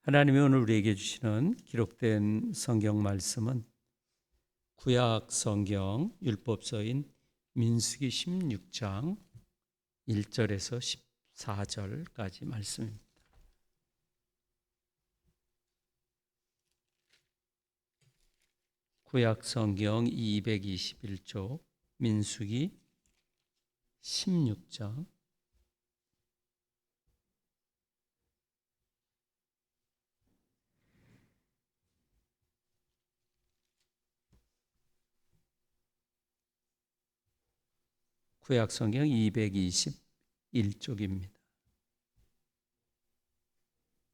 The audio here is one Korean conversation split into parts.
하나님이 오늘 우리에게 주시는 기록된 성경 말씀은 구약 성경 율법서인 민수기 16장 1절에서 14절까지 말씀입니다. 구약 성경 221쪽 민수기 16장 구약 성경 221쪽입니다.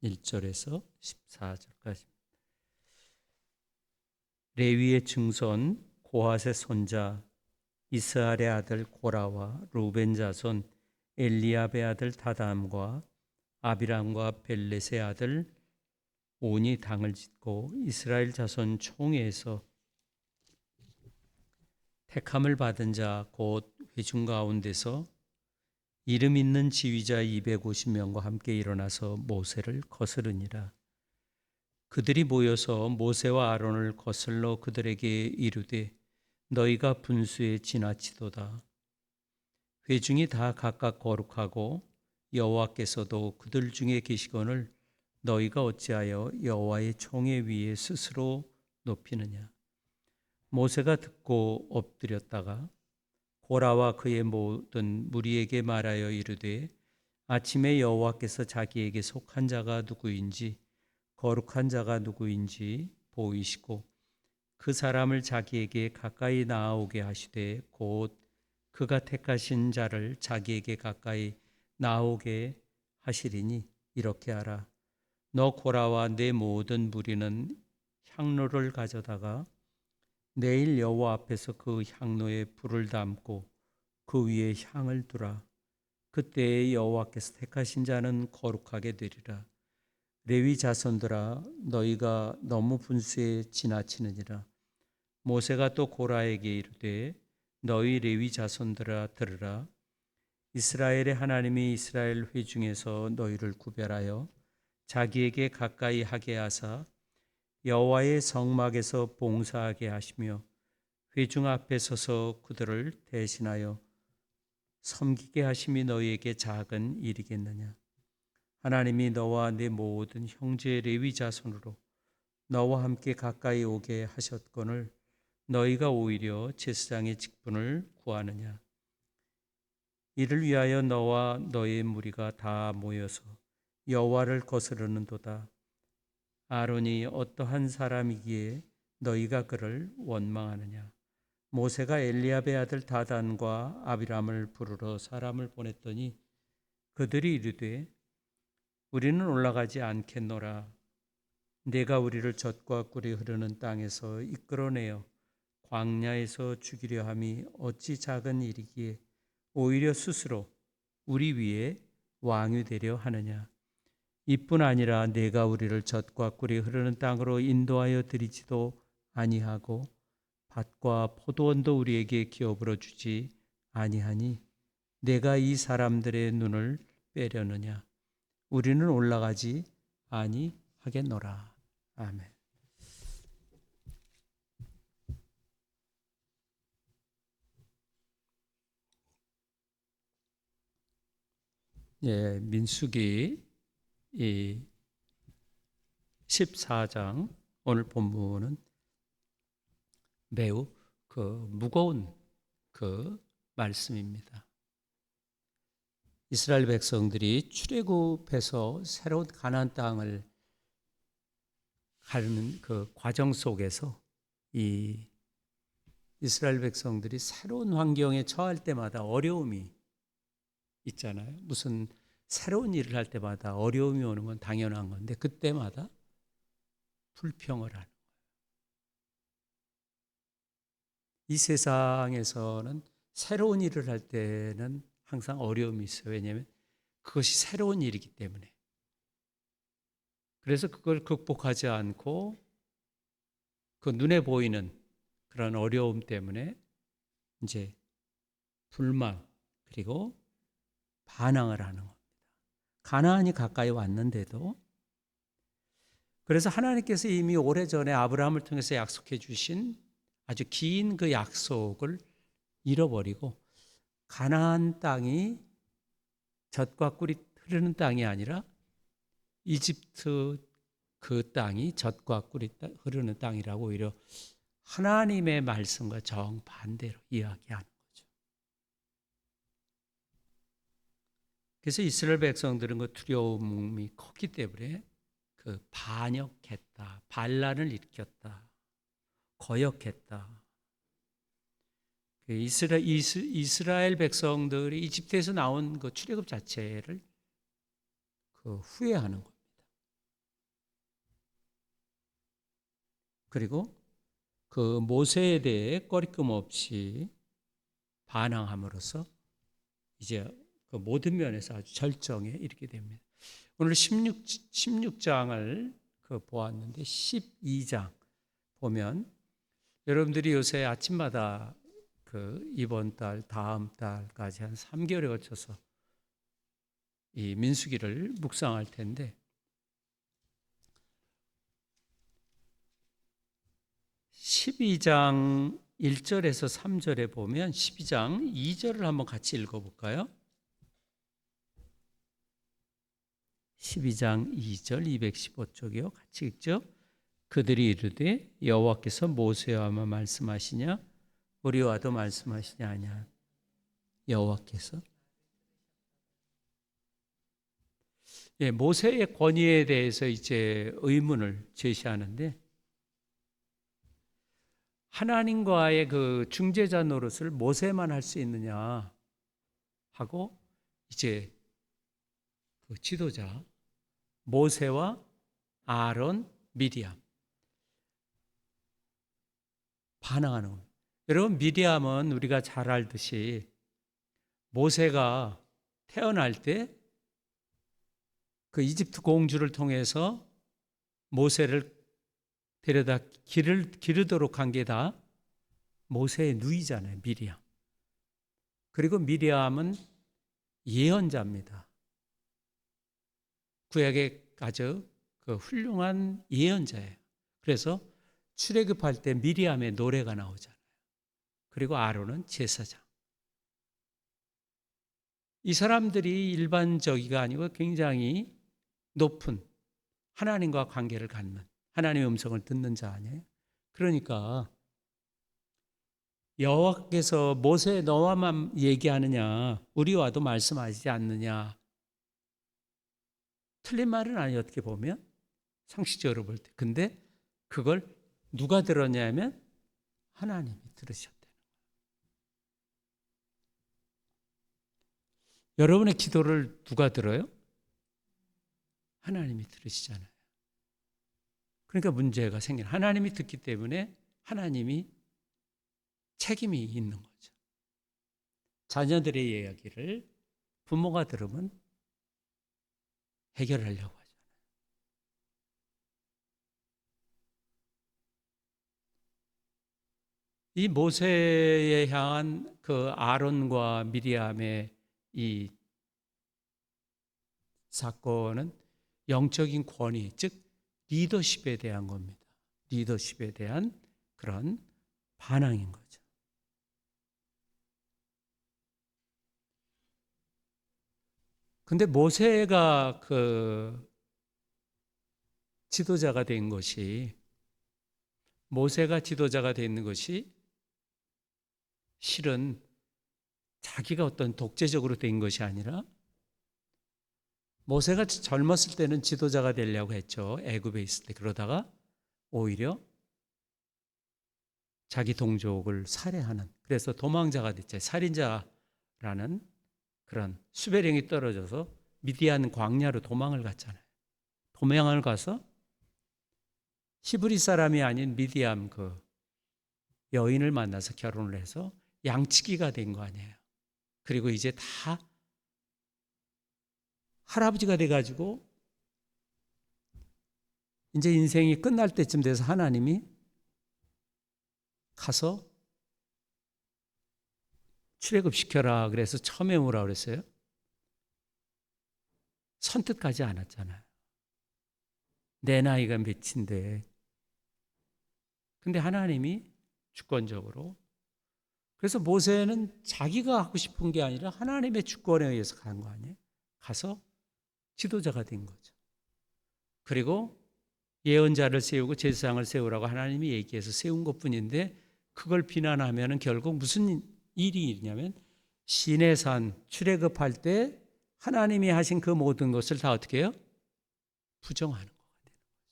1절에서 14절까지. 레위의 증손 고핫의 손자 이스할의 아들 고라와 루벤 자손 엘리압의 아들 다담과 아비람과 벨렛의 아들 온이 당을 짓고 이스라엘 자손 총회에서 택함을 받은 자 곧 회중 가운데서 이름 있는 지휘자 250명과 함께 일어나서 모세를 거스르니라. 그들이 모여서 모세와 아론을 거슬러 그들에게 이르되 너희가 분수에 지나치도다. 회중이 다 각각 거룩하고 여호와께서도 그들 중에 계시거늘 너희가 어찌하여 여호와의 총회 위에 스스로 높이느냐. 모세가 듣고 엎드렸다가 고라와 그의 모든 무리에게 말하여 이르되 아침에 여호와께서 자기에게 속한 자가 누구인지 거룩한 자가 누구인지 보이시고 그 사람을 자기에게 가까이 나아오게 하시되 곧 그가 택하신 자를 자기에게 가까이 나아오게 하시리니 이렇게 하라. 너 고라와 내 모든 무리는 향로를 가져다가 내일 여호와 앞에서 그 향로에 불을 담고 그 위에 향을 두라. 그때에 여호와께서 택하신 자는 거룩하게 되리라. 레위 자손들아 너희가 너무 분수에 지나치느니라. 모세가 또 고라에게 이르되 너희 레위 자손들아 들으라. 이스라엘의 하나님이 이스라엘 회중에서 너희를 구별하여 자기에게 가까이 하게 하사 여호와의 성막에서 봉사하게 하시며 회중 앞에 서서 그들을 대신하여 섬기게 하심이 너희에게 작은 일이겠느냐. 하나님이 너와 네 모든 형제 레위 자손으로 너와 함께 가까이 오게 하셨거늘 너희가 오히려 제사장의 직분을 구하느냐. 이를 위하여 너와 너의 무리가 다 모여서 여호와를 거스르는도다. 아론이 어떠한 사람이기에 너희가 그를 원망하느냐. 모세가 엘리압의 아들 다단과 아비람을 부르러 사람을 보냈더니 그들이 이르되 우리는 올라가지 않겠노라. 내가 우리를 젖과 꿀이 흐르는 땅에서 이끌어내어 광야에서 죽이려 함이 어찌 작은 일이기에 오히려 스스로 우리 위에 왕이 되려 하느냐. 이뿐 아니라 내가 우리를 젖과 꿀이 흐르는 땅으로 인도하여 드리지도 아니하고 밭과 포도원도 우리에게 기업으로 주지 아니하니 내가 이 사람들의 눈을 빼려느냐. 우리는 올라가지 아니하겠노라. 아멘. 예, 민수기 14장 오늘 본문은 매우 무거운 말씀입니다. 이스라엘 백성들이 출애굽해서 새로운 가나안 땅을 가는 그 과정 속에서 이 이스라엘 백성들이 새로운 환경에 처할 때마다 어려움이 있잖아요. 무슨 새로운 일을 할 때마다 어려움이 오는 건 당연한 건데 그때마다 불평을 하는 거예요. 이 세상에서는 새로운 일을 할 때는 항상 어려움이 있어요. 왜냐하면 그것이 새로운 일이기 때문에. 그래서 그걸 극복하지 않고 그 눈에 보이는 그런 어려움 때문에 이제 불만 그리고 반항을 하는 겁니다. 가나안이 가까이 왔는데도 그래서 하나님께서 이미 오래전에 아브라함을 통해서 약속해 주신 아주 긴 그 약속을 잃어버리고 가나안 땅이 젖과 꿀이 흐르는 땅이 아니라 이집트 그 땅이 젖과 꿀이 흐르는 땅이라고 오히려 하나님의 말씀과 정반대로 이야기하는 거죠. 그래서 이스라엘 백성들은 그 두려움이 컸기 때문에 그 반역했다, 반란을 일으켰다, 거역했다. 이스라엘 백성들이 이집트에서 나온 그 출애굽 자체를 그 후회하는 겁니다. 그리고 그 모세에 대해 꺼리낌 없이 반항함으로써 이제 그 모든 면에서 아주 절정에 이르게 됩니다. 오늘 16장을 그 보았는데 12장 보면 여러분들이 요새 아침마다 그 이번 달, 다음 달까지 한 3개월에 걸쳐서 이 민수기를 묵상할 텐데 12장 1절에서 3절에 보면 12장 2절을 한번 같이 읽어볼까요? 12장 2절 215쪽이요. 같이 읽죠. 그들이 이르되 여호와께서 모세와만 말씀하시냐 우리와도 말씀하시냐 하냐. 여호와께서 모세의 권위에 대해서 이제 의문을 제시하는데 하나님과의 그 중재자 노릇을 모세만 할 수 있느냐 하고 이제 그 지도자 모세와 아론, 미리암 반항하는 겁니다. 여러분 미리암은 우리가 잘 알듯이 모세가 태어날 때 그 이집트 공주를 통해서 모세를 데려다 기르도록 한 게 다 모세의 누이잖아요. 미리암. 그리고 미리암은 예언자입니다. 구약의 아주 그 훌륭한 예언자예요. 그래서 출애굽할 때 미리암의 노래가 나오잖아요. 그리고 아론은 제사장. 이 사람들이 일반적이가 아니고 굉장히 높은 하나님과 관계를 갖는 하나님의 음성을 듣는 자 아니에요? 그러니까 여호와께서 모세 너와만 얘기하느냐 우리와도 말씀하시지 않느냐 틀린 말은 아니에요. 어떻게 보면 상식적으로 볼 때. 근데 그걸 누가 들었냐면 하나님이 들으셨대요. 여러분의 기도를 누가 들어요? 하나님이 들으시잖아요. 그러니까 문제가 생겨요. 하나님이 듣기 때문에 하나님이 책임이 있는 거죠. 자녀들의 이야기를 부모가 들으면 해결하려고 하잖아요. 이 모세에 향한 그 아론과 미리암의 이 사건은 영적인 권위, 즉 리더십에 대한 겁니다. 리더십에 대한 그런 반항인 거죠. 근데 모세가 그 지도자가 된 것이 실은 자기가 어떤 독재적으로 된 것이 아니라 모세가 젊었을 때는 지도자가 되려고 했죠. 애굽에 있을 때. 그러다가 오히려 자기 동족을 살해하는 그래서 도망자가 됐죠. 살인자라는 그런 수배령이 떨어져서 미디안 광야로 도망을 갔잖아요. 도망을 가서 히브리 사람이 아닌 미디안 그 여인을 만나서 결혼을 해서 양치기가 된 거 아니에요. 그리고 이제 다 할아버지가 돼가지고 이제 인생이 끝날 때쯤 돼서 하나님이 가서 출애굽시켜라 그래서 처음에 뭐라 그랬어요? 선뜻 가지 않았잖아요. 내 나이가 몇인데. 근데 하나님이 주권적으로, 그래서 모세는 자기가 하고 싶은 게 아니라 하나님의 주권에 의해서 간 거 아니에요? 가서 지도자가 된 거죠. 그리고 예언자를 세우고 제사장을 세우라고 하나님이 얘기해서 세운 것뿐인데, 그걸 비난하면 결국 무슨 일이 있냐면 시내산 출애굽할 때 하나님이 하신 그 모든 것을 다 어떻게 해요? 부정하는 거가 되는 거죠.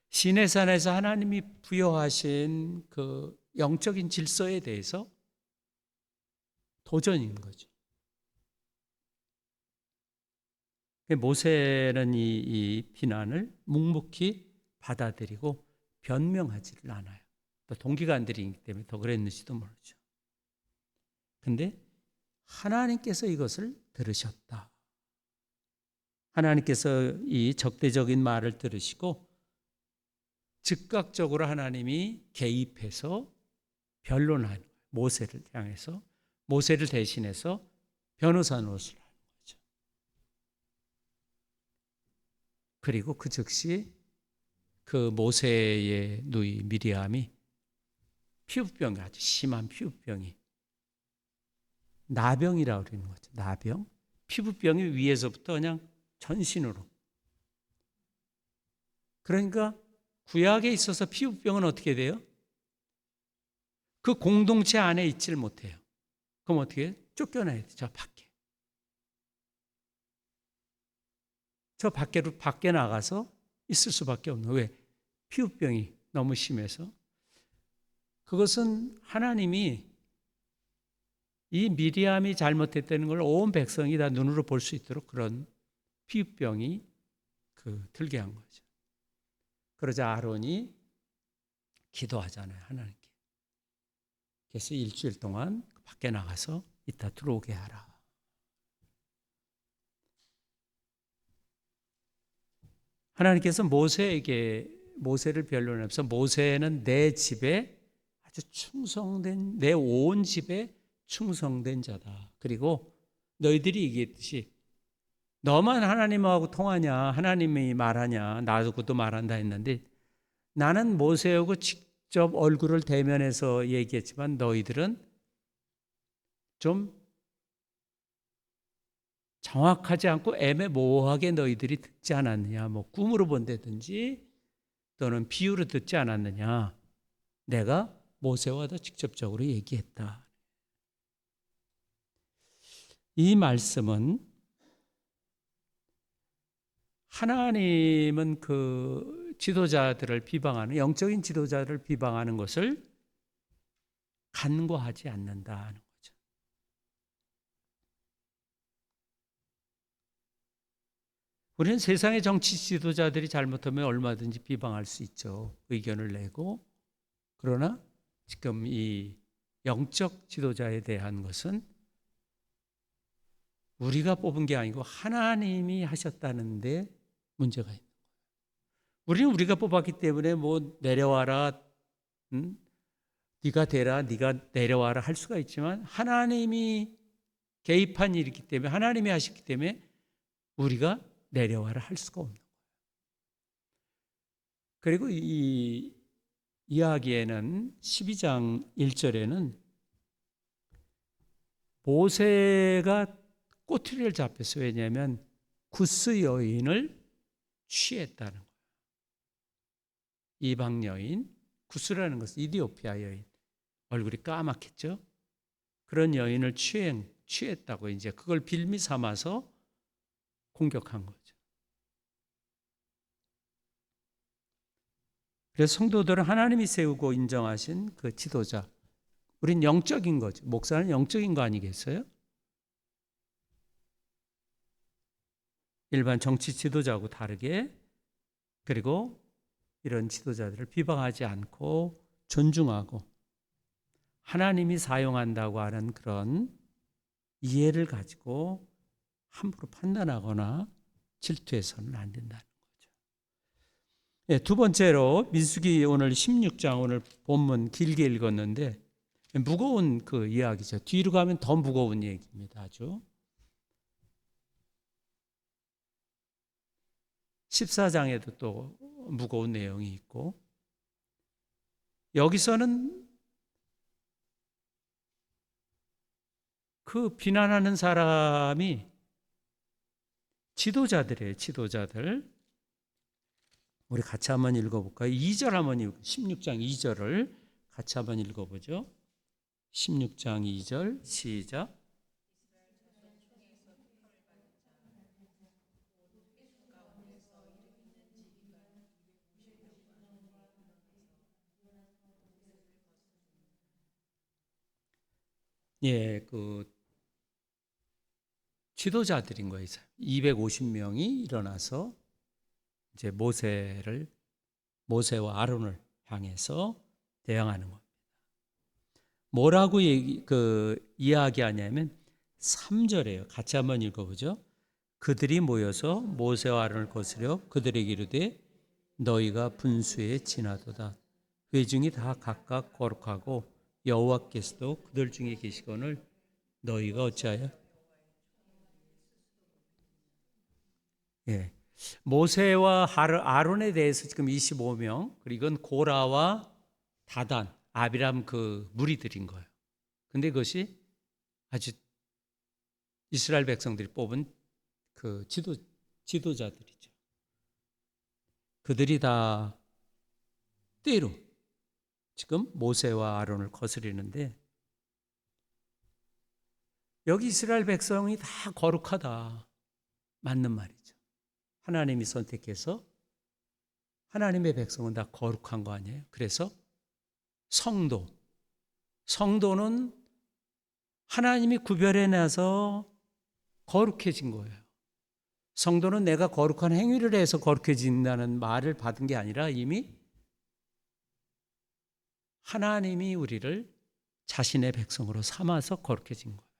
시내산에서 하나님이 부여하신 그 영적인 질서에 대해서 도전인 거죠. 모세는 이 비난을 묵묵히 받아들이고 변명하지를 않아요. 또 동기가 안 들이기 때문에 더 그랬는지도 모르죠. 근데 하나님께서 이것을 들으셨다. 하나님께서 이 적대적인 말을 들으시고 즉각적으로 하나님이 개입해서 변론한 모세를 향해서, 모세를 대신해서 변호사 노릇을 하는 거죠. 그리고 그 즉시 그 모세의 누이 미리암이 피부병이, 아주 심한 피부병이, 나병이라고 그러는 거죠. 나병. 피부병이 위에서부터 그냥 전신으로. 그러니까 구약에 있어서 피부병은 어떻게 돼요? 그 공동체 안에 있질 못해요. 그럼 어떻게 해요? 쫓겨나야 돼요. 저 밖에. 저 밖에 나가서 있을 수밖에 없는 거예요. 왜? 피부병이 너무 심해서. 그것은 하나님이 이 미리암이 잘못했다는 걸 온 백성이 다 눈으로 볼 수 있도록 그런 피부병이 들게 한 거죠. 그러자 아론이 기도하잖아요, 하나님께. 그래서 일주일 동안 밖에 나가서 이따 들어오게 하라. 하나님께서 모세를 변론하면서 모세는 내 집에 아주 충성된, 내 온 집에 충성된 자다. 그리고 너희들이 얘기했듯이 너만 하나님하고 통하냐, 하나님이 말하냐, 나하고도 말한다 했는데, 나는 모세하고 직접 얼굴을 대면해서 얘기했지만 너희들은 좀 정확하지 않고 애매모호하게 너희들이 듣지 않았느냐, 뭐 꿈으로 본다든지 또는 비유로 듣지 않았느냐. 내가 모세와도 직접적으로 얘기했다. 이 말씀은 하나님은 그 지도자들을 비방하는, 영적인 지도자들을 비방하는 것을 간과하지 않는다는 거죠. 우리는 세상의 정치 지도자들이 잘못하면 얼마든지 비방할 수 있죠. 의견을 내고. 그러나 지금 이 영적 지도자에 대한 것은 우리가 뽑은 게 아니고 하나님이 하셨다는데 문제가 있는 거예요. 우리는 우리가 뽑았기 때문에 뭐 내려와라, 네가 되라, 네가 내려와라 할 수가 있지만 하나님이 개입한 일이기 때문에, 하나님이 하셨기 때문에 우리가 내려와라 할 수가 없는 거예요. 그리고 이 이야기에는 12장 1절에는 모세가 꼬투리를 잡혔어요. 왜냐하면 구스 여인을 취했다는 거예요. 이방 여인, 구스라는 것은 이디오피아 여인, 얼굴이 까맣겠죠. 그런 여인을 취했다고 이제 그걸 빌미 삼아서 공격한 거죠. 그래서 성도들은 하나님이 세우고 인정하신 그 지도자, 우린 영적인 거죠. 목사는 영적인 거 아니겠어요? 일반 정치 지도자하고 다르게. 그리고 이런 지도자들을 비방하지 않고 존중하고 하나님이 사용한다고 하는 그런 이해를 가지고 함부로 판단하거나 질투해서는 안 된다는 거죠. 네, 두 번째로 민수기 오늘 16장, 오늘 본문 길게 읽었는데 무거운 그 이야기죠. 뒤로 가면 더 무거운 얘기입니다. 아주. 14장에도 또 무거운 내용이 있고, 여기서는 그 비난하는 사람이 지도자들이에요. 지도자들. 우리 같이 한번 읽어볼까요? 2절 한번 16장 2절을 같이 한번 읽어보죠. 16장 2절 시작. 예, 그 지도자들인 거예요. 250명이 일어나서 이제 모세와 아론을 향해서 대항하는 겁니다. 뭐라고 이야기하냐면 3절이에요. 같이 한번 읽어보죠. 그들이 모여서 모세와 아론을 거스려 그들에게 이르되 너희가 분수에 지나도다. 회중이 다 각각 거룩하고 여호와께서도 그들 중에 계시거늘 너희가 어찌하여? 예, 모세와 아론에 대해서 지금 25명, 그리고 이건 고라와 다단, 아비람 그 무리들인 거예요. 근데 그것이 아주 이스라엘 백성들이 뽑은 그 지도자들이죠. 그들이 다 때로 지금 모세와 아론을 거스리는데, 여기 이스라엘 백성이 다 거룩하다. 맞는 말이죠. 하나님이 선택해서 하나님의 백성은 다 거룩한 거 아니에요? 그래서 성도는 하나님이 구별해내서 거룩해진 거예요. 성도는 내가 거룩한 행위를 해서 거룩해진다는 말을 받은 게 아니라 이미 하나님이 우리를 자신의 백성으로 삼아서 거룩해진 거예요.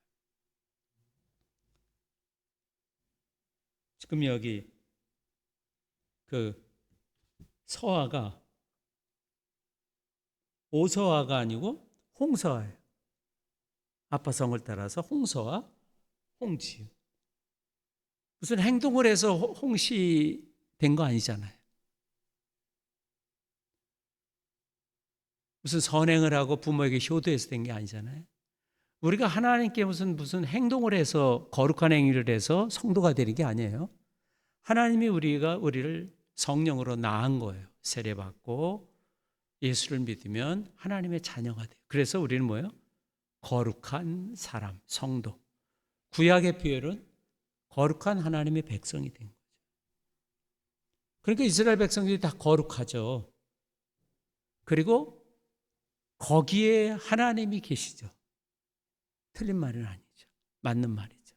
지금 여기 그 서화가 오서화가 아니고 홍서화예요. 아빠 성을 따라서 홍서화, 홍지윤. 무슨 행동을 해서 홍씨 된 거 아니잖아요. 무슨 선행을 하고 부모에게 효도해서 된 게 아니잖아요. 우리가 하나님께 무슨 행동을 해서 거룩한 행위를 해서 성도가 되는 게 아니에요. 하나님이 우리를 성령으로 낳은 거예요. 세례받고 예수를 믿으면 하나님의 자녀가 돼요. 그래서 우리는 뭐예요? 거룩한 사람, 성도. 구약의 표현은 거룩한 하나님의 백성이 된 거죠. 그러니까 이스라엘 백성들이 다 거룩하죠. 그리고 거기에 하나님이 계시죠. 틀린 말은 아니죠. 맞는 말이죠.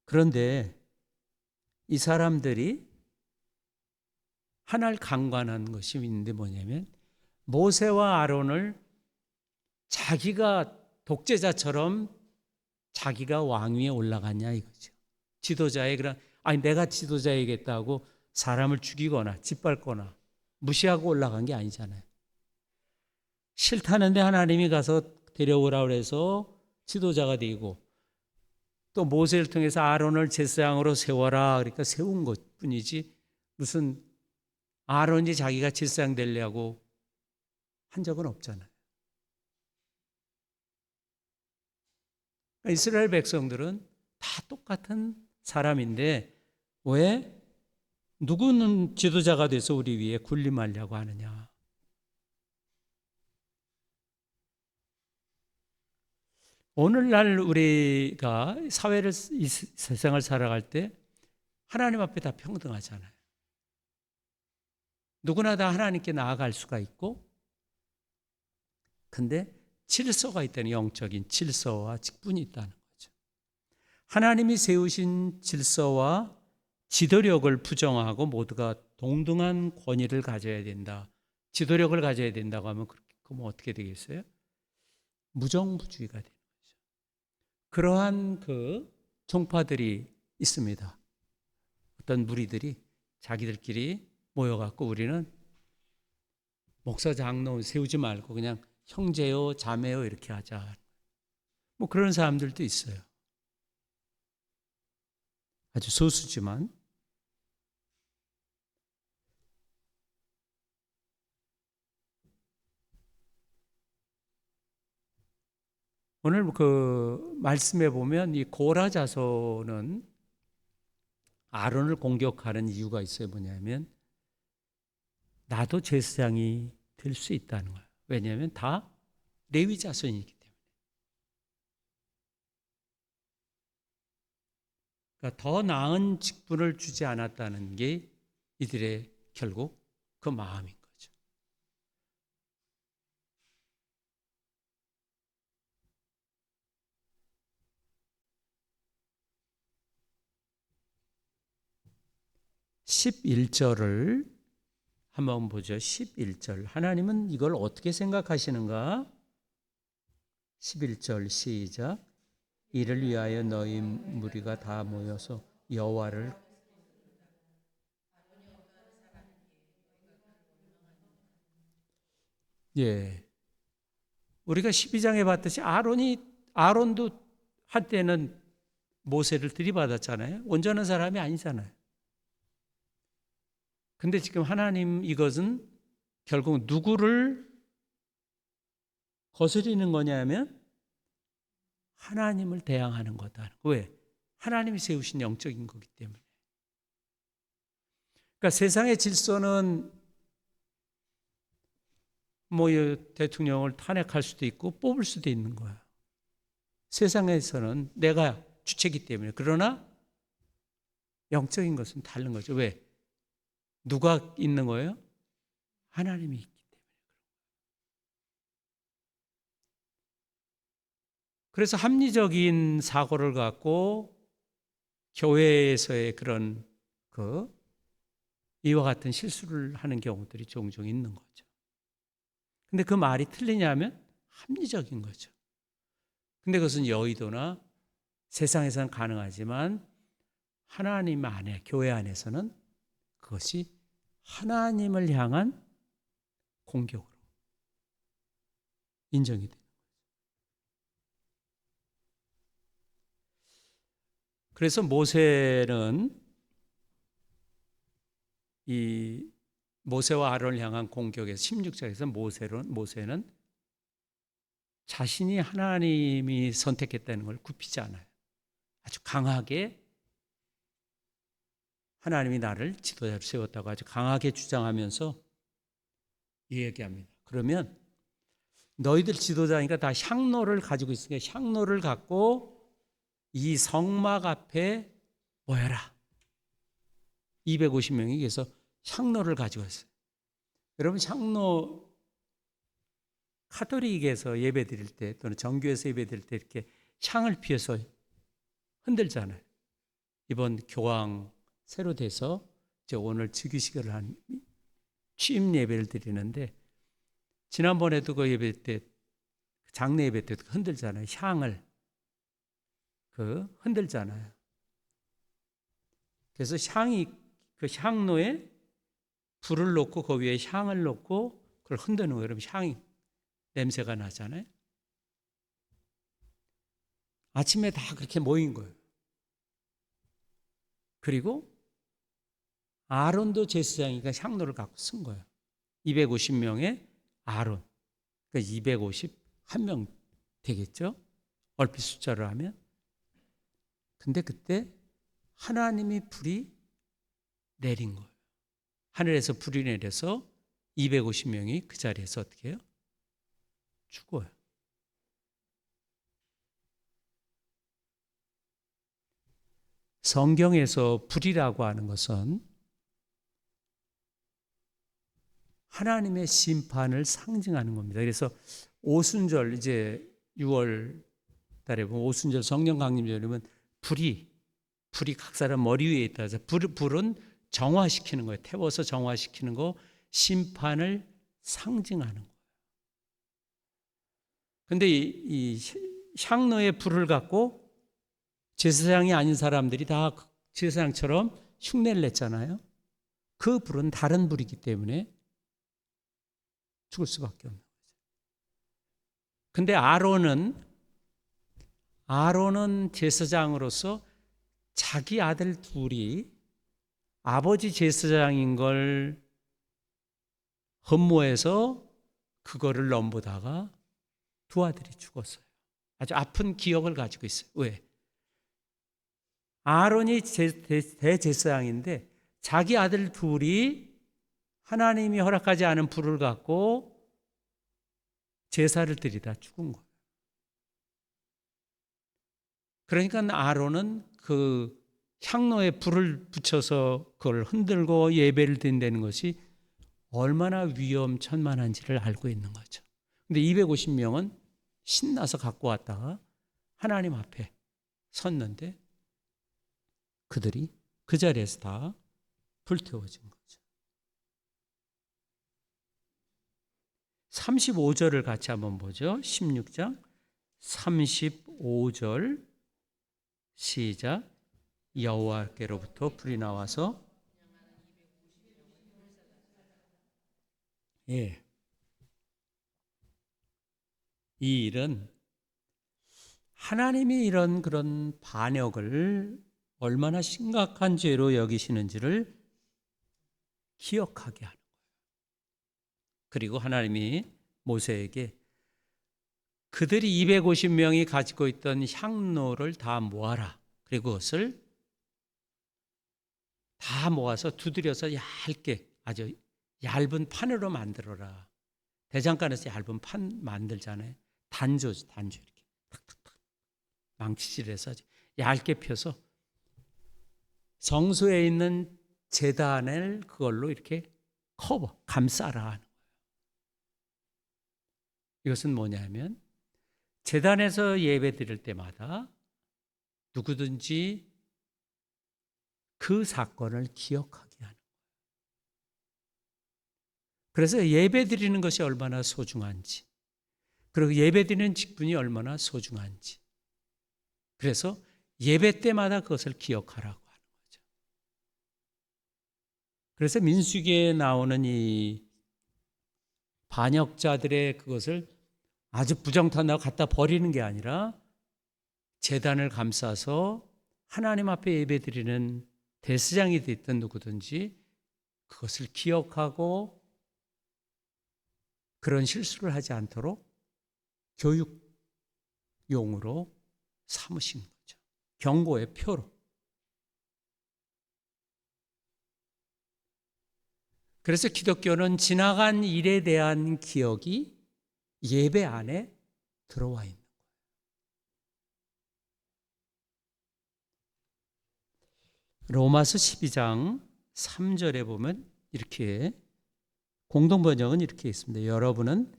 그런데 이 사람들이 하나를 강관한 것이 있는데 뭐냐면, 모세와 아론을 자기가 독재자처럼 자기가 왕위에 올라갔냐 이거죠. 지도자의 내가 지도자이겠다고 사람을 죽이거나 짓밟거나 무시하고 올라간 게 아니잖아요. 싫다는데 하나님이 가서 데려오라 그래서 지도자가 되고, 또 모세를 통해서 아론을 제사장으로 세워라 그러니까 세운 것뿐이지, 무슨 아론이 자기가 제사장 되려고 한 적은 없잖아요. 이스라엘 백성들은 다 똑같은 사람인데 왜 누구는 지도자가 돼서 우리 위에 군림하려고 하느냐. 오늘날 우리가 사회를, 이 세상을 살아갈 때 하나님 앞에 다 평등하잖아요. 누구나 다 하나님께 나아갈 수가 있고, 근데 질서가 있다는, 영적인 질서와 직분이 있다는 거죠. 하나님이 세우신 질서와 지도력을 부정하고 모두가 동등한 권위를 가져야 된다, 지도력을 가져야 된다고 하면 그럼 어떻게 되겠어요? 무정부주의가 되는 거죠. 그러한 그 종파들이 있습니다. 어떤 무리들이 자기들끼리 모여갖고 우리는 목사 장로는 세우지 말고 그냥 형제요 자매요 이렇게 하자, 뭐 그런 사람들도 있어요. 아주 소수지만 오늘 그 말씀에 보면 이 고라 자손은 아론을 공격하는 이유가 있어요. 뭐냐면 나도 제사장이 될 수 있다는 거예요. 왜냐하면 다 레위 자손이기 때문에. 그러니까 더 나은 직분을 주지 않았다는 게 이들의 결국 그 마음인 거죠. (11절을) 한번 보죠. 11절. 하나님은 이걸 어떻게 생각하시는가? 11절 시작. 이를 위하여 너희 무리가 다 모여서 여호와를 예. 우리가 12장에 봤듯이 아론도 한때는 모세를 들이받았잖아요. 온전한 사람이 아니잖아요. 근데 지금 하나님 이것은 결국 누구를 거스리는 거냐면 하나님을 대항하는 거다. 왜? 하나님이 세우신 영적인 거기 때문에. 그러니까 세상의 질서는 뭐 대통령을 탄핵할 수도 있고 뽑을 수도 있는 거야. 세상에서는 내가 주체이기 때문에. 그러나 영적인 것은 다른 거죠. 왜? 누가 있는 거예요? 하나님이 있기 때문에. 그래서 합리적인 사고를 갖고 교회에서의 그런 이와 같은 실수를 하는 경우들이 종종 있는 거죠. 근데 그 말이 틀리냐면 합리적인 거죠. 근데 그것은 여의도나 세상에서는 가능하지만 하나님 안에, 교회 안에서는 그것이 하나님을 향한 공격으로 인정이 돼요. 그래서 모세는 이 모세와 아론을 향한 공격에서 16절에서 모세는 자신이 하나님이 선택했다는 걸 굽히지 않아요. 아주 강하게 하나님이 나를 지도자로 세웠다고 아주 강하게 주장하면서 얘기합니다. 그러면 너희들 지도자니까 다 향로를 가지고 있으니까 향로를 갖고 이 성막 앞에 모여라. 250명이 그래서 향로를 가지고 있어요. 여러분 향로 카톨릭에서 예배 드릴 때 또는 정교에서 예배 드릴 때 이렇게 향을 피워서 흔들잖아요. 이번 교황 새로 돼서 이제 오늘 즉위식을 한 취임 예배를 드리는데 지난번에도 그 예배 때 장례 예배 때 흔들잖아요. 향을 흔들잖아요. 그래서 향이 그 향로에 불을 놓고 그 위에 향을 놓고 그걸 흔드는 거예요. 그러면 향이 냄새가 나잖아요. 아침에 다 그렇게 모인 거예요. 그리고 아론도 제사장이니까 향로를 갖고 쓴 거예요. 250명의 아론. 그러니까 251명 되겠죠? 얼핏 숫자로 하면. 근데 그때 하나님이 불이 내린 거예요. 하늘에서 불이 내려서 250명이 그 자리에서 어떻게 해요? 죽어요. 성경에서 불이라고 하는 것은 하나님의 심판을 상징하는 겁니다. 그래서 오순절 이제 6월 달에 보면 오순절 성령 강림절이면 불이 각 사람 머리 위에 있다 해서 불은 정화시키는 거예요. 태워서 정화시키는 거, 심판을 상징하는 거예요. 근데 이 향로에 불을 갖고 제사장이 아닌 사람들이 다 제사장처럼 흉내를 냈잖아요. 그 불은 다른 불이기 때문에 죽을 수밖에 없는 거죠. 근데 아론은 제사장으로서 자기 아들 둘이 아버지 제사장인 걸 흠모해서 그거를 넘보다가 두 아들이 죽었어요. 아주 아픈 기억을 가지고 있어요. 왜? 아론이 대제사장인데 자기 아들 둘이 하나님이 허락하지 않은 불을 갖고 제사를 드리다 죽은 거예요. 그러니까 아론은 그 향로에 불을 붙여서 그걸 흔들고 예배를 드린다는 것이 얼마나 위험천만한지를 알고 있는 거죠. 근데 250명은 신나서 갖고 왔다가 하나님 앞에 섰는데 그들이 그 자리에서 다 불태워진 거죠. 35절을 같이 한번 보죠. 16장 35절 시작. 여호와께로부터 불이 나와서 이 일은 하나님이 이런 그런 반역을 얼마나 심각한 죄로 여기시는지를 기억하게 하는 거예요. 그리고 하나님이 모세에게 그들이 250명이 가지고 있던 향로를 다 모아라. 그리고 그것을 다 모아서 두드려서 얇게 아주 얇은 판으로 만들어라. 대장간에서 얇은 판 만들잖아요. 단조 이렇게 탁탁탁 망치질해서 얇게 펴서 성소에 있는 제단을 그걸로 이렇게 감싸라 하는 거예요. 이것은 뭐냐면 제단에서 예배 드릴 때마다 누구든지 그 사건을 기억하게 하는 거예요. 그래서 예배 드리는 것이 얼마나 소중한지, 그리고 예배 드리는 직분이 얼마나 소중한지, 그래서 예배 때마다 그것을 기억하라고 하는 거죠. 그래서 민수기에 나오는 이 반역자들의 그것을 아주 부정탄다고 갖다 버리는 게 아니라 제단을 감싸서 하나님 앞에 예배드리는 대스장이 됐든 누구든지 그것을 기억하고 그런 실수를 하지 않도록 교육용으로 삼으신 거죠. 경고의 표로. 그래서 기독교는 지나간 일에 대한 기억이 예배 안에 들어와 있는 거예요. 로마서 12장 3절에 보면 이렇게 공동번역은 이렇게 있습니다. 여러분은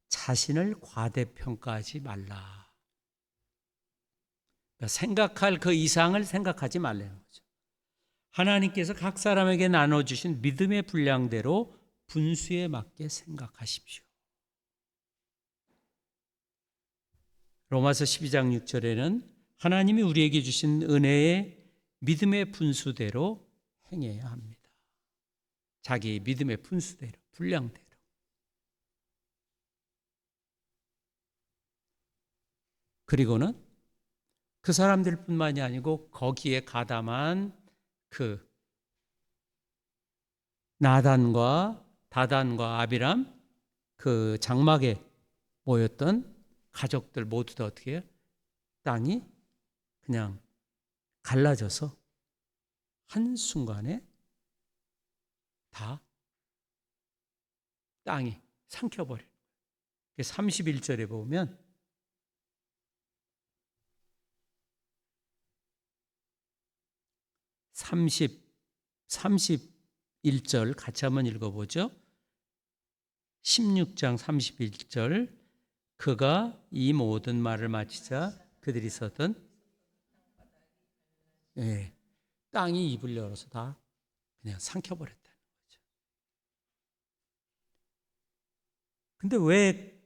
자신을 과대평가하지 말라. 그러니까 생각할 그 이상을 생각하지 말라는 거죠. 하나님께서 각 사람에게 나눠주신 믿음의 분량대로 분수에 맞게 생각하십시오. 로마서 12장 6절에는 하나님이 우리에게 주신 은혜의 믿음의 분수대로 행해야 합니다. 자기 믿음의 분수대로, 분량대로. 그리고는 그 사람들뿐만이 아니고 거기에 가담한 그 나단과 다단과 아비람, 그 장막에 모였던 가족들 모두 다 어떻게 해요? 땅이 그냥 갈라져서 한순간에 다 땅이 삼켜버려요. 31절에 보면 (30, 31절) 같이 한번 읽어보죠. 16장 31절 그가 이 모든 말을 마치자 그들이 서던 땅이 입을 열어서 다 그냥 삼켜버렸다는 거죠. 근데 왜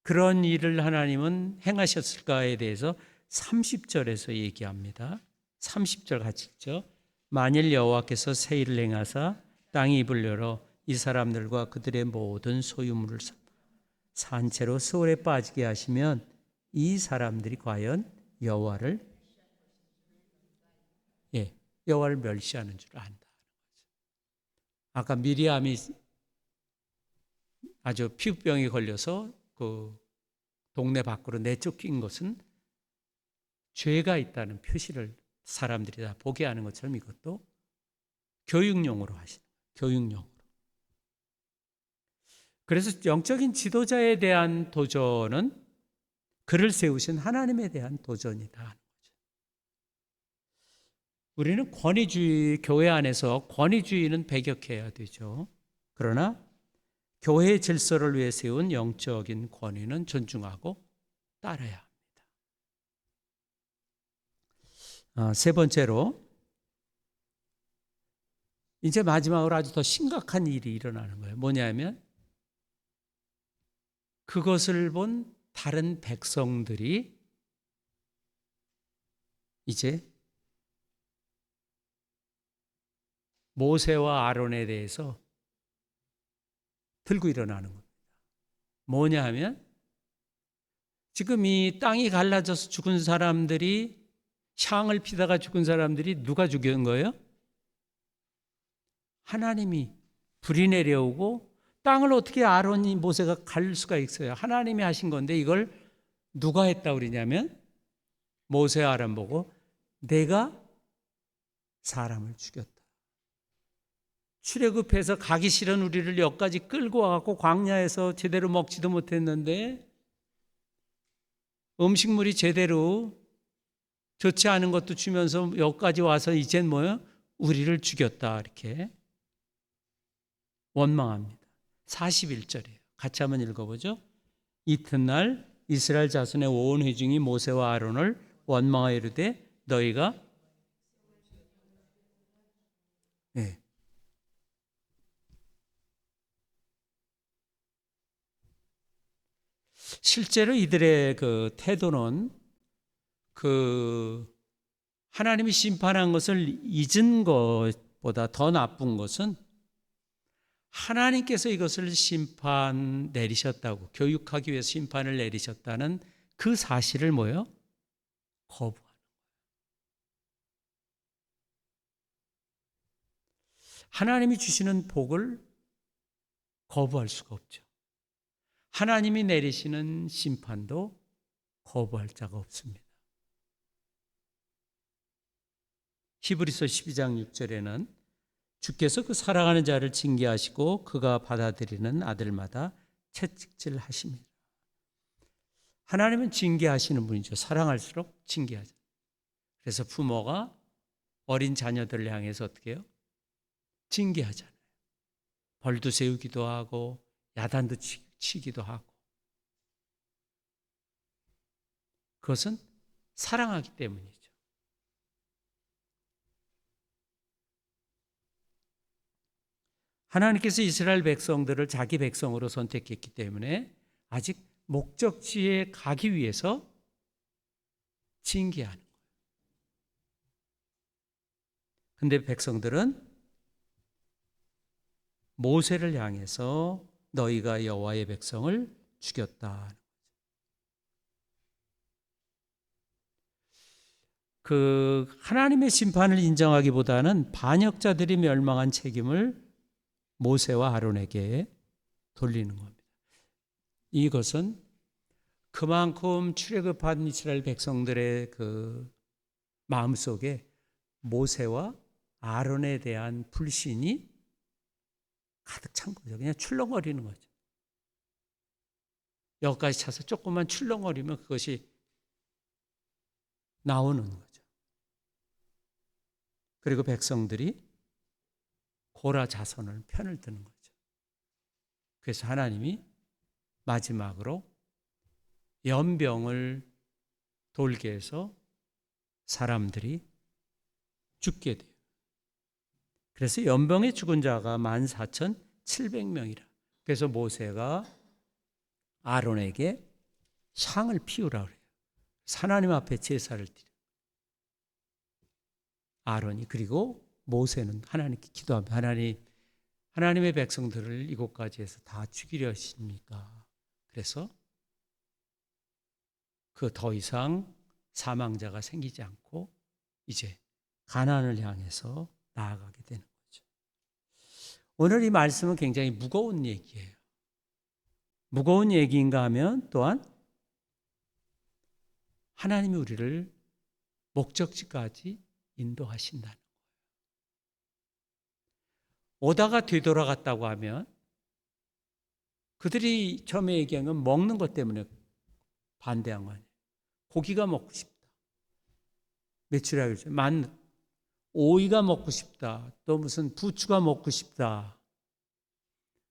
그런 일을 하나님은 행하셨을까에 대해서 30절에서 얘기합니다. 30절 같이 읽죠. 만일 여호와께서 새 일을 행하사 땅이 입을 열어 이 사람들과 그들의 모든 소유물을 산채로 수월에 빠지게 하시면 이 사람들이 과연 여호와를 여호와를 멸시하는 줄 안다. 아까 미리암이 아주 피부병이 걸려서 그 동네 밖으로 내쫓긴 것은 죄가 있다는 표시를 사람들이 다 보게 하는 것처럼 이것도 교육용으로 하시는 거예요. 교육용으로. 그래서 영적인 지도자에 대한 도전은 그를 세우신 하나님에 대한 도전이다 하는 거죠. 우리는 권위주의, 교회 안에서 권위주의는 배격해야 되죠. 그러나 교회의 질서를 위해 세운 영적인 권위는 존중하고 따라야 합니다. 세 번째로, 이제 마지막으로 아주 더 심각한 일이 일어나는 거예요. 뭐냐면 그것을 본 다른 백성들이 이제 모세와 아론에 대해서 들고 일어나는 겁니다. 뭐냐 하면 지금 이 땅이 갈라져서 죽은 사람들이, 향을 피다가 죽은 사람들이 누가 죽인 거예요? 하나님이 불이 내려오고 땅을 어떻게 아론이 모세가 갈 수가 있어요? 하나님이 하신 건데 이걸 누가 했다고 그러냐면 모세와 아론 보고 내가 사람을 죽였다. 출애굽해서 가기 싫은 우리를 여기까지 끌고 와갖고 광야에서 제대로 먹지도 못했는데 음식물이 제대로 좋지 않은 것도 주면서 여기까지 와서 이젠 뭐예요? 우리를 죽였다. 이렇게 원망합니다. 41절이에요. 같이 한번 읽어보죠. 이튿날 이스라엘 자손의 온 회중이 모세와 아론을 원망하여 이르되 너희가 실제로 이들의 그 태도는 그 하나님이 심판한 것을 잊은 것보다 더 나쁜 것은 하나님께서 이것을 심판 내리셨다고, 교육하기 위해서 심판을 내리셨다는 그 사실을 뭐예요? 거부하는 거예요. 하나님이 주시는 복을 거부할 수가 없죠. 하나님이 내리시는 심판도 거부할 자가 없습니다. 히브리서 12장 6절에는 주께서 그 사랑하는 자를 징계하시고 그가 받아들이는 아들마다 채찍질 하십니다. 하나님은 징계하시는 분이죠. 사랑할수록 징계하죠. 그래서 부모가 어린 자녀들을 향해서 어떻게 해요? 징계하잖아요. 벌도 세우기도 하고 야단도 치기도 하고. 그것은 사랑하기 때문이죠. 하나님께서 이스라엘 백성들을 자기 백성으로 선택했기 때문에 아직 목적지에 가기 위해서 징계하는 거예요. 그런데 백성들은 모세를 향해서 너희가 여호와의 백성을 죽였다. 그 하나님의 심판을 인정하기보다는 반역자들이 멸망한 책임을 모세와 아론에게 돌리는 겁니다. 이것은 그만큼 출애굽한 이스라엘 백성들의 그 마음속에 모세와 아론에 대한 불신이 가득 찬 거죠. 그냥 출렁거리는 거죠. 여기까지 차서 조금만 출렁거리면 그것이 나오는 거죠. 그리고 백성들이 고라 자손을 편을 드는 거죠. 그래서 하나님이 마지막으로 연병을 돌게 해서 사람들이 죽게 돼요. 그래서 연병에 죽은 자가 14,700명이라. 그래서 모세가 아론에게 향을 피우라 그래요. 하나님 앞에 제사를 드려. 아론이, 그리고 모세는 하나님께 기도합니다. 하나님의 백성들을 이곳까지 해서 다 죽이려 하십니까? 그래서 그 더 이상 사망자가 생기지 않고 이제 가나안을 향해서 나아가게 되는 거죠. 오늘 이 말씀은 굉장히 무거운 얘기예요. 무거운 얘기인가 하면 또한 하나님이 우리를 목적지까지 인도하신다는 거예요. 오다가 되돌아갔다고 하면 그들이 처음에 얘기한 건 먹는 것 때문에 반대한 거 아니에요. 고기가 먹고 싶다. 매출하기 전에 오이가 먹고 싶다. 또 무슨 부추가 먹고 싶다.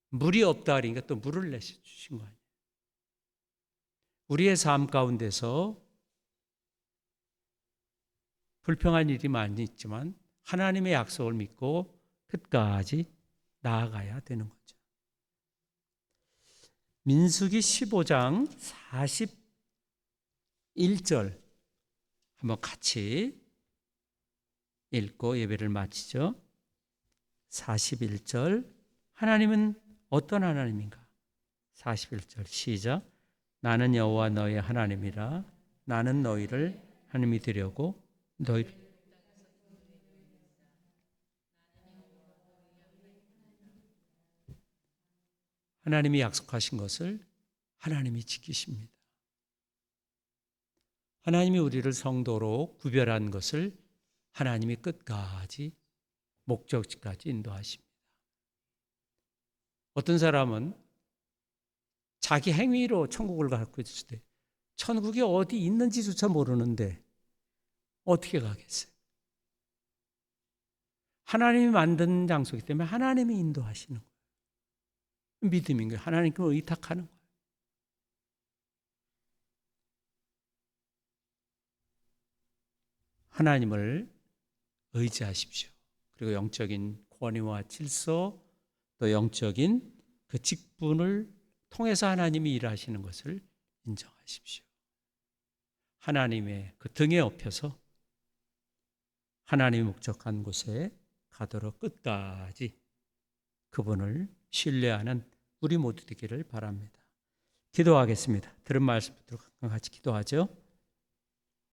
물이 없다 그러니까 또 물을 내주신 거 아니에요. 우리의 삶 가운데서 불평한 일이 많이 있지만 하나님의 약속을 믿고 끝까지 나아가야 되는 거죠. 민수기 15장 41절 한번 같이 읽고 예배를 마치죠. 41절 하나님은 어떤 하나님인가? 41절 시작. 나는 여호와 너의 하나님이라. 나는 너희를 하나님이 되려고 너희 하나님이 약속하신 것을 하나님이 지키십니다. 하나님이 우리를 성도로 구별한 것을 하나님이 끝까지 목적지까지 인도하십니다. 어떤 사람은 자기 행위로 천국을 갖고 있을 때 천국이 어디 있는지조차 모르는데 어떻게 가겠어요? 하나님이 만든 장소이기 때문에 하나님이 인도하시는 거예요. 믿음인 거예요. 하나님께 의탁하는 거예요. 하나님을 의지하십시오. 그리고 영적인 권위와 질서 또 영적인 그 직분을 통해서 하나님이 일하시는 것을 인정하십시오. 하나님의 그 등에 업혀서 하나님이 목적한 곳에 가도록 끝까지 그분을 신뢰하는 우리 모두 되기를 바랍니다. 기도하겠습니다. 들은 말씀 듣도록 같이 기도하죠.